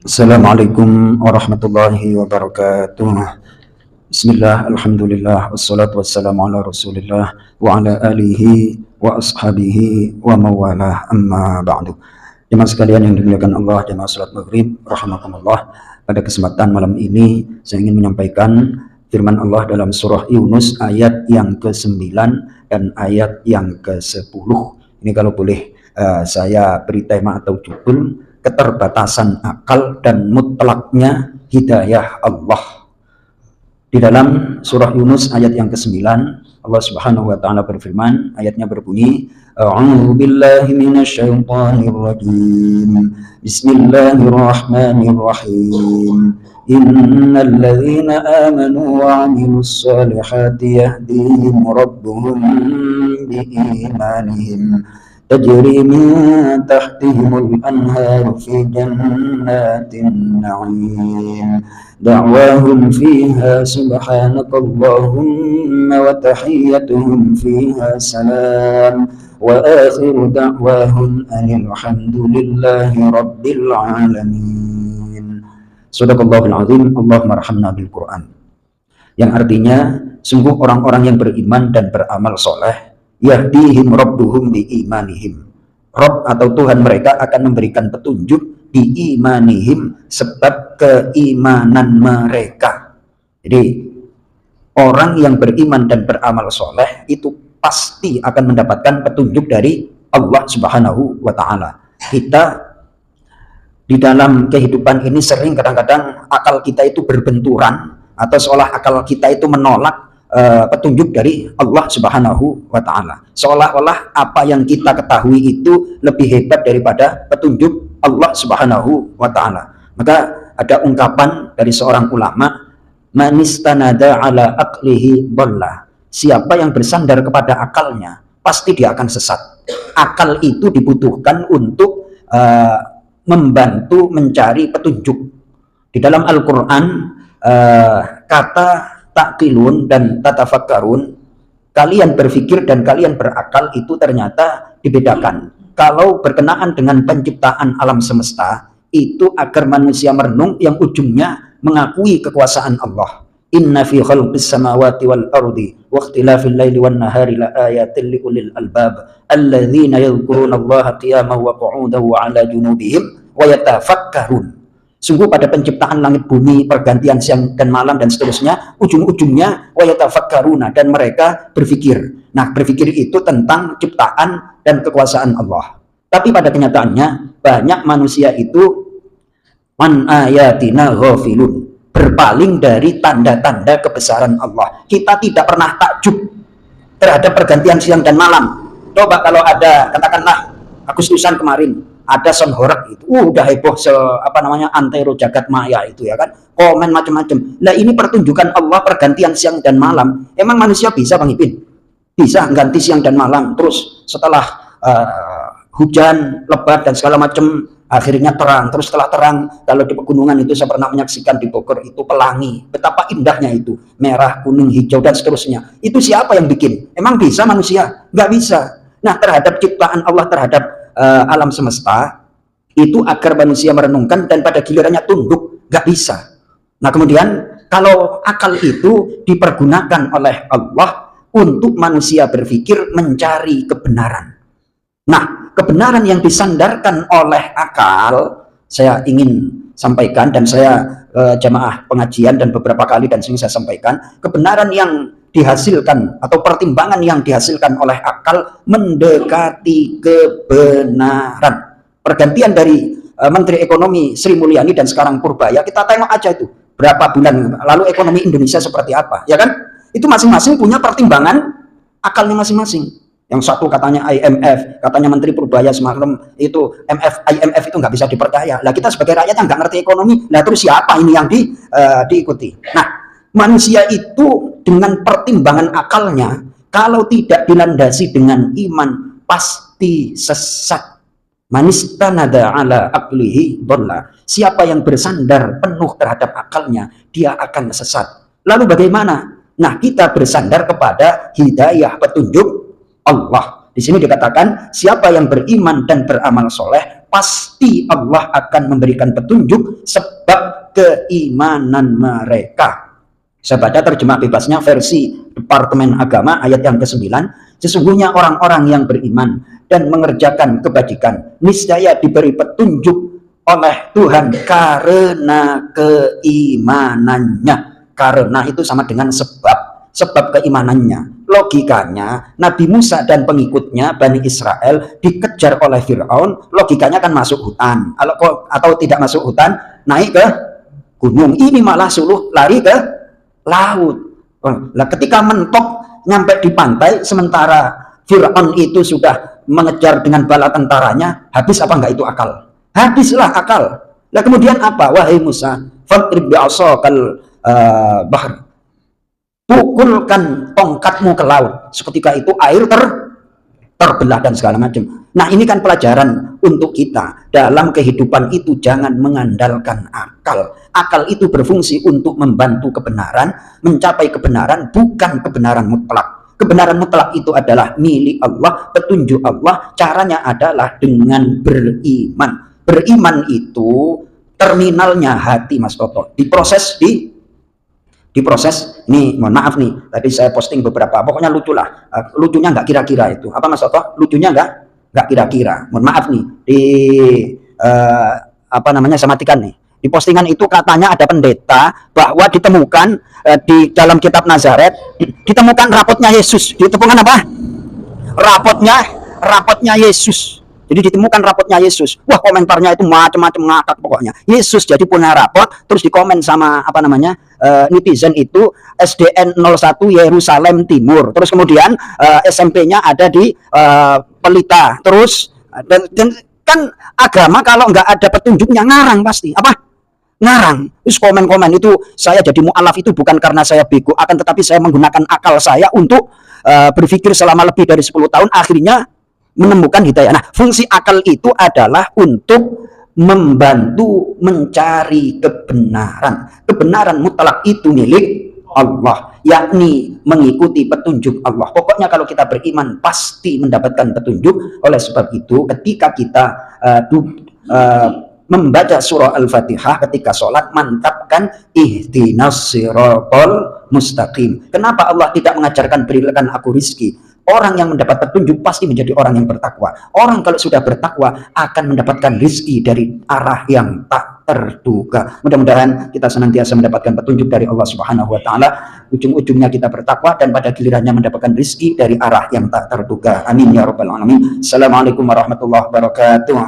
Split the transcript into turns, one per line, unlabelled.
Assalamualaikum warahmatullahi wabarakatuh. Bismillah, alhamdulillah, wassalatu wassalamu ala rasulillah wa ala alihi wa ashabihi wa mawalah, amma ba'du. Jemaah sekalian yang dimuliakan Allah, jemaah salat maghrib rahimakumullah. Pada kesempatan malam ini saya ingin menyampaikan firman Allah dalam surah Yunus ayat yang ke-9 dan ayat yang ke-10. Ini kalau boleh saya beri tema atau judul keterbatasan akal dan mutlaknya hidayah Allah. Di dalam surah Yunus ayat yang ke-9, Allah Subhanahu wa taala berfirman, ayatnya berbunyi, A'udzu billahi minasyaitonir rajim. Bismillahirrahmanirrahim. Innal ladzina amanu wa 'amilus solihati yahdihim rabbuhum biimanihim تجري من تحتهم الأنهار في جنات النعيم دعواهم فيها سبحانك اللهم وتحيتهم فيها سلام وآخر دعواهم أن الحمد لله رب العالمين. Sadaqallahul azim. Allahumma arhamna bil Quran. Yang artinya, sungguh orang-orang yang beriman dan beramal soleh, yahdihim rabbuhum biimanihim. Rabb atau Tuhan mereka akan memberikan petunjuk biimanihim, sebab keimanan mereka. Jadi orang yang beriman dan beramal soleh itu pasti akan mendapatkan petunjuk dari Allah Subhanahu wa ta'ala. Kita di dalam kehidupan ini sering kadang-kadang akal kita itu berbenturan, atau seolah akal kita itu menolak petunjuk dari Allah Subhanahu wa ta'ala. Seolah-olah apa yang kita ketahui itu lebih hebat daripada petunjuk Allah Subhanahu wa ta'ala. Maka ada ungkapan dari seorang ulama, manistanada ala aqlihi dhalla. Siapa yang bersandar kepada akalnya, pasti dia akan sesat. Akal itu dibutuhkan untuk membantu mencari petunjuk. Di dalam Al-Quran kata ta'qilun dan tatafakkarun, kalian berpikir dan kalian berakal, itu ternyata dibedakan. Kalau berkenaan dengan penciptaan alam semesta, itu agar manusia merenung yang ujungnya mengakui kekuasaan Allah. Inna fi khalqis samawati wal ardi wa ikhtilafil laili wan nahari la ayatin liulil albab alladzina yadhkuruna Allaha qiyaman wa qu'udan wa 'ala junubihim wa yatafakkarun. Sungguh pada penciptaan langit bumi, pergantian siang dan malam dan seterusnya, ujung-ujungnya wa yatafakkaruna, dan mereka berpikir. Nah, berpikir itu tentang ciptaan dan kekuasaan Allah. Tapi pada kenyataannya banyak manusia itu man ayatina ghafilun, berpaling dari tanda-tanda kebesaran Allah. Kita tidak pernah takjub terhadap pergantian siang dan malam. Coba kalau ada, katakanlah Agustusan kemarin, ada sonhorek itu, udah heboh antero jagat maya itu, ya kan, komen macam-macam. Nah, ini pertunjukan Allah pergantian siang dan malam. Emang manusia bisa, Bang Ipin? Bisa ganti siang dan malam, terus setelah hujan lebat dan segala macam, akhirnya terang. Terus setelah terang, kalau di pegunungan itu saya pernah menyaksikan di Bogor itu pelangi, betapa indahnya itu, merah, kuning, hijau dan seterusnya. Itu siapa yang bikin? Emang bisa manusia? Nggak bisa. Nah, terhadap ciptaan Allah, terhadap alam semesta, itu agar manusia merenungkan dan pada gilirannya tunduk, nggak bisa. Nah, kemudian kalau akal itu dipergunakan oleh Allah untuk manusia berpikir mencari kebenaran. Nah, kebenaran yang disandarkan oleh akal, saya ingin sampaikan, dan saya jamaah pengajian dan beberapa kali dan sering saya sampaikan, kebenaran yang dihasilkan atau pertimbangan yang dihasilkan oleh akal mendekati kebenaran. Pergantian dari Menteri Ekonomi Sri Mulyani dan sekarang Purbaya, kita tengok aja itu berapa bulan lalu ekonomi Indonesia seperti apa, ya kan? Itu masing-masing punya pertimbangan akalnya masing-masing. Yang satu katanya IMF, katanya Menteri Purbaya semalam itu IMF itu nggak bisa dipercaya. Lah kita sebagai rakyat yang nggak ngerti ekonomi, lah terus siapa ini yang diikuti? Nah, manusia itu dengan pertimbangan akalnya, kalau tidak dilandasi dengan iman, pasti sesat. Manistanada ala aqlihi dhalla. Siapa yang bersandar penuh terhadap akalnya, dia akan sesat. Lalu bagaimana? Nah, kita bersandar kepada hidayah, petunjuk Allah. Di sini dikatakan, siapa yang beriman dan beramal soleh, pasti Allah akan memberikan petunjuk sebab keimanan mereka. Saya baca terjemah bebasnya versi Departemen Agama ayat yang ke-9. Sesungguhnya orang-orang yang beriman dan mengerjakan kebajikan niscaya diberi petunjuk oleh Tuhan karena keimanannya. Karena itu sama dengan sebab keimanannya. Logikanya Nabi Musa dan pengikutnya Bani Israel dikejar oleh Fir'aun, logikanya kan masuk hutan, atau tidak masuk hutan naik ke gunung. Ini malah suruh lari ke laut. Nah, ketika mentok nyampe di pantai, sementara Fir'aun itu sudah mengejar dengan bala tentaranya, habis apa enggak itu akal? Habislah akal. Nah, kemudian apa? Wahai Musa, fadrib bi'asakal bahr, pukulkan tongkatmu ke laut. Seketika itu air terbelah dan segala macam. Nah, ini kan pelajaran untuk kita. Dalam kehidupan itu jangan mengandalkan akal. Akal itu berfungsi untuk membantu kebenaran, mencapai kebenaran, bukan kebenaran mutlak. Kebenaran mutlak itu adalah milik Allah, petunjuk Allah. Caranya adalah dengan beriman. Beriman itu terminalnya hati, Mas Toto. Diproses nih, mohon maaf nih, tadi saya posting beberapa, pokoknya lucu lah, lucunya nggak kira-kira itu, apa Mas Toto? Lucunya nggak kira-kira, mohon maaf nih, di apa namanya, saya matikan nih, di postingan itu katanya ada pendeta bahwa ditemukan di dalam kitab Nazaret, ditemukan rapotnya Yesus. Ditemukan apa? Rapotnya Yesus. Jadi ditemukan rapotnya Yesus. Wah, komentarnya itu macam-macam ngakak pokoknya. Yesus jadi punya rapot, terus dikomen sama apa namanya netizen itu SDN 01 Yerusalem Timur. Terus kemudian SMP-nya ada di Pelita. Terus dan kan agama kalau nggak ada petunjuknya ngarang pasti. Apa? Ngarang. Terus komen-komen itu, saya jadi mu'alaf itu bukan karena saya bego, akan tetapi saya menggunakan akal saya untuk berpikir selama lebih dari 10 tahun, akhirnya menemukan hidayah. Nah, fungsi akal itu adalah untuk membantu mencari kebenaran. Kebenaran mutlak itu milik Allah, yakni mengikuti petunjuk Allah. Pokoknya kalau kita beriman pasti mendapatkan petunjuk. Oleh sebab itu, ketika kita membaca surah Al-Fatihah ketika sholat, mantapkan ihdinas siratal mustaqim. Kenapa Allah tidak mengajarkan berikan aku rizki? Orang yang mendapat petunjuk pasti menjadi orang yang bertakwa. Orang kalau sudah bertakwa akan mendapatkan rizki dari arah yang tak terduga. Mudah-mudahan kita senantiasa mendapatkan petunjuk dari Allah Subhanahu wa Ta'ala. Ujung-ujungnya kita bertakwa dan pada gilirannya mendapatkan rizki dari arah yang tak terduga. Amin ya rabbal alamin. Assalamualaikum warahmatullahi wabarakatuh.